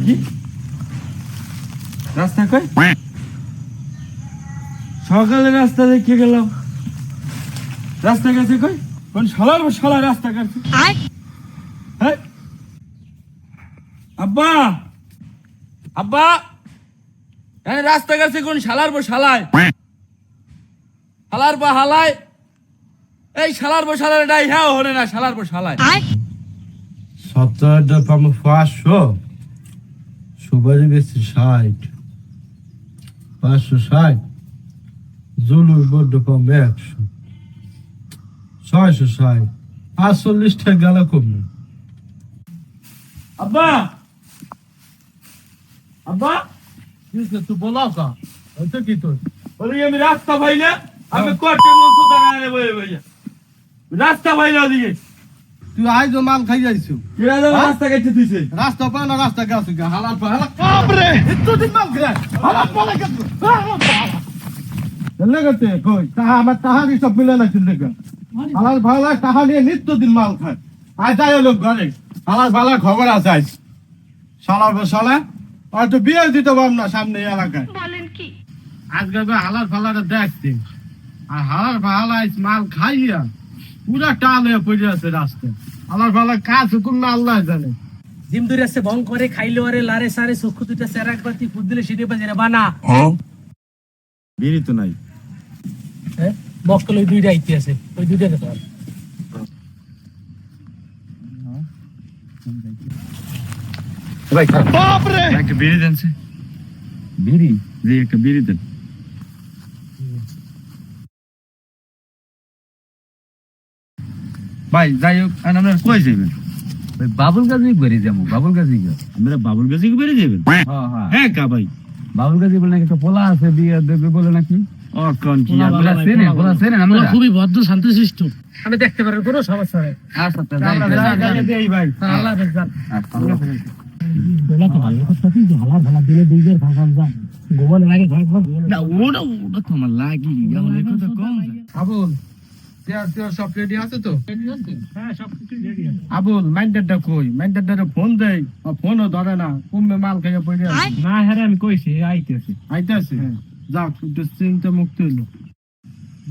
কি রাস্তা কই সকালে রাস্তা দেখে গেলাম রাস্তা গেছে কই কোন শালা রাস্তা গেছে হ্যাঁ আব্বা আব্বা রাস্তা গেছে কোন শালার শালায় শালার হালায় এই শালার শালার ডাই হ্যাঁ হরে না শালার শালায় সপ্তাহটা পাবো 500 সুবারি বেশি 60 560 জুলুর বড্ড পাবো 100 660 48 টাকা গেল কমে আব্বা আব্বা তুই বলাও কা ওটা কি তোর বলি আমি রাস্তা ভাই না আমি কোর্টে বলছো দাঁড়ায় বইয়া রাস্তা ভাই না দিকে তুই আইজো মাল খাই যাইছো কিরা রাস্তা কেটে দিছে রাস্তা পা না রাস্তা গেছে হালাল পা হালা বাপরে এতদিন মাল খাই হালাল পা লাগে লাগতে কই তাহা আমার তাহারি সব মিলে না চিন্তা কর হালাল ভালা তাহা নিয়ে নিত্যদিন মাল খায় আজ যাই লোক ঘরে হালাল ভালা খবর আছে আজ শালা আর তো বিয়ে দিতে পারব না সামনে এলাকায় বলেন কি আজকে হালাল ফালাটা দেখতে আর হালাল ফালা মাল খাইয়া পুরা টাল হয়ে পড়ে আছে রাস্তায় হালাল ফালা কাজ হুকুম না আল্লাহ জানে জিম দূরে আছে বং করে খাইলো আরে লারে সারে চক্ষু দুইটা চেরাক বাতি ফুট দিলে সিঁড়ি বাজে রে বানা বিড়ি তো নাই হ্যাঁ মক্কল ওই দুইটা আইতে আছে ওই দুইটা দেখো ভাই বাপরে একটা বিড়ি দেন বিড়ি যে একটা বিড়ি দেন ভাই যাই হোক আমরা কই যাবেন বাবুল গাজী বেরিয়ে যাবো বাবুল গাজী আমরা বাবুল গাছি বেরিয়ে যাবেন হ্যাঁ কা ভাই বাবুল গাজী বলে নাকি একটা পোলা আছে বিয়ে দেবে বলে নাকি ও কোন কি আমরা চেনেন পোলা চেনেন আমরা খুবই ভদ্র শান্তশিষ্ট আমি দেখতে পারেন কোনো সমস্যা নেই এই ভাই আল্লাহ বেজান বলা তো ভালো কথা কি হালা ভালা দিলে দুইবার ভাগা যা গোবর লাগে ভাগ না ওটা তো আমার লাগি আমার কথা কম আবুল তেয়ার সব রেডি আছে তো হ্যাঁ সব কিছু রেডি আছে আবুল মাইন্ডারটা কই মাইন্ডারটা ফোন দেই ফোনও ধরে না কমবে মাল খাইয়া পড়ে আছে না হ্যাঁ আমি কইছি আইতেছি আইতাছে যাক একটু চিন্তা মুক্ত হইলো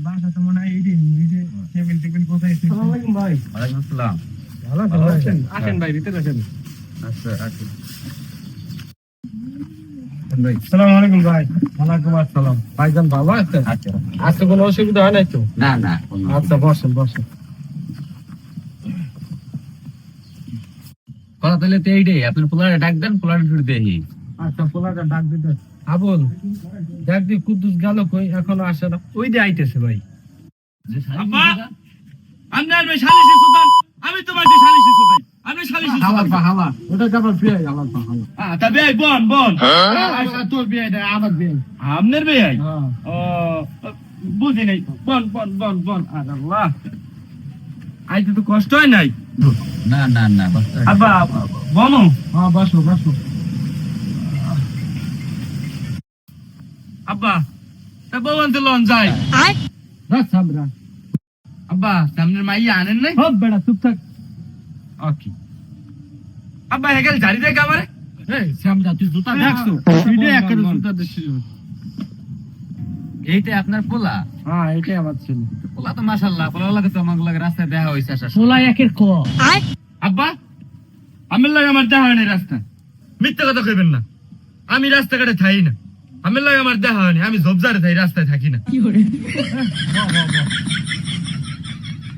বাসা তো মনে হয় এই দিন এই যে টেবিল কোথায় আছে আসসালামু আলাইকুম ভাই ওয়ালাইকুম আসসালাম ভালো আছেন আসেন ভাই ভিতরে আসেন আচ্ছা আচ্ছা আসসালামু আলাইকুম ভাই ওয়ালাইকুম আসসালাম ভাইজান ভালো আছেন আচ্ছা আজকে কোনো অসুবিধা হয় নাই তো না না আচ্ছা বসেন কথা তাহলে তো এইটাই আপনার পোলারে ডাক দেন পোলারে শুরু দেখি আচ্ছা পোলাটা ডাক দিতে আবুল দেখ দি কুদ্দুস গেল কই এখনো আসে না ওই দিয়ে আইতেছে ভাই আব্বা আপনার ভাই শালিশি সুলতান আমি তোমার যে শালিশি সুলতান আমি শালিশি হালাল সুলতান হালা ওটা যাবার বিয়ে হালাল হালা তবে এই বন আচ্ছা তোর বিয়ে দেয় আমার বিয়ে আপনার ভাই হ্যাঁ ও বুঝি নাই বন আল্লাহ আইতে তো কষ্ট হয় নাই না না না আব্বা বনো হ্যাঁ বসো আব্বা তা বলুন তো লন যাই রাখ সামরা আব্বা সামনের মাই আনেন নাই হব বেড়া চুপ থাক ওকে আব্বা হেগেল জারি দে কামারে এই সামরা তুই জুতা দেখছো ভিডিও একটা জুতা দিছিস এইটা আপনার পোলা হ্যাঁ এটাই আমার ছেলে পোলা তো মাশাআল্লাহ পোলা লাগে তো আমার লাগে রাস্তায় দেখা হইছে আসা পোলা একের ক আব্বা আমি লাগে আমার দেখা হয় না রাস্তা মিথ্যা কথা কইবেন না আমি রাস্তাঘাটে থাই না আমি লাগে আমার দেখা হয় না আমি জবজারে থাই রাস্তায় থাকি না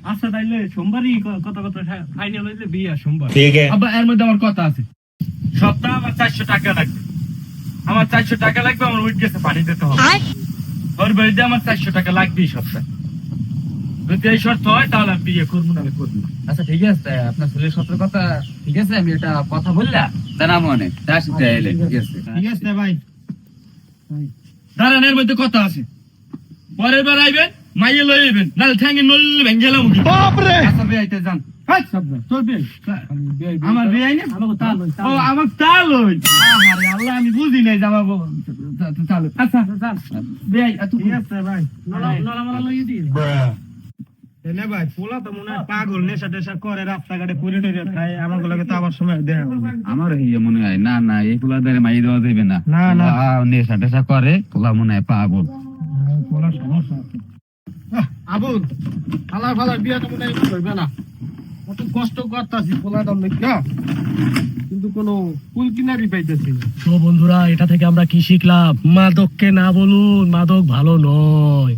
আচ্ছা তাইলে সোমবারই কত ফাইনাল হইলে বিয়ে সোমবার আব্বা এর মধ্যে আমার কথা আছে সপ্তাহ আমার 400 টাকা লাগবে আমার 400 টাকা লাগবে আমার উইট গেছে পানি দিতে হবে ওর বাড়িতে আমার 400 টাকা লাগবেই সপ্তাহে যদি এই শর্ত হয় তাহলে আমি বিয়ে করবো না করবো না আচ্ছা ঠিক আছে আপনার ছেলের সত্যের কথা ঠিক আছে আমি এটা কথা বললা জানা মনে দাস চাইলে ঠিক আছে ঠিক আছে ভাই দাঁড়ান এর মধ্যে কথা আছে পরের বার আইবেন মাইয়ে লই আইবেন নাহলে ঠ্যাঙ্গে নললে ভেঙ্গেলাম বাপরে আচ্ছা বিয়ে আইতে যান হাই সামরা তোর বিয়ে আমার বিয়ে আইনে আমাকে তাল হই ও আমার তাল হই আরে আল্লাহ আমি বুঝি নাই জামাবো চালু আচ্ছা বিয়ে আই ঠিক আছে ভাই নলা লই দি এনে ভাই পোলা তো মনে হয় পাগল নেশা টেশা করে রাস্তাঘাটে পুরে টুরে খায় আমার গুলোকে তো আবার সময় দেয় আমার ইয়ে মনে হয় না না এই পোলাদের মাই দেওয়া যাবে না না, না। নেশা টেশা করে পোলা মনে হয় পাগল। পোলার সমস্যা আছে আবুল ফালার বিয়ে তো মনে হয় করবে না কত কষ্ট করতেছি পোলা দাম দেখা কিন্তু কোনো কুল কিনারি পাইতেছি না। তো বন্ধুরা, এটা থেকে আমরা কি শিখলাম? মাদককে না বলুন, মাদক ভালো নয়।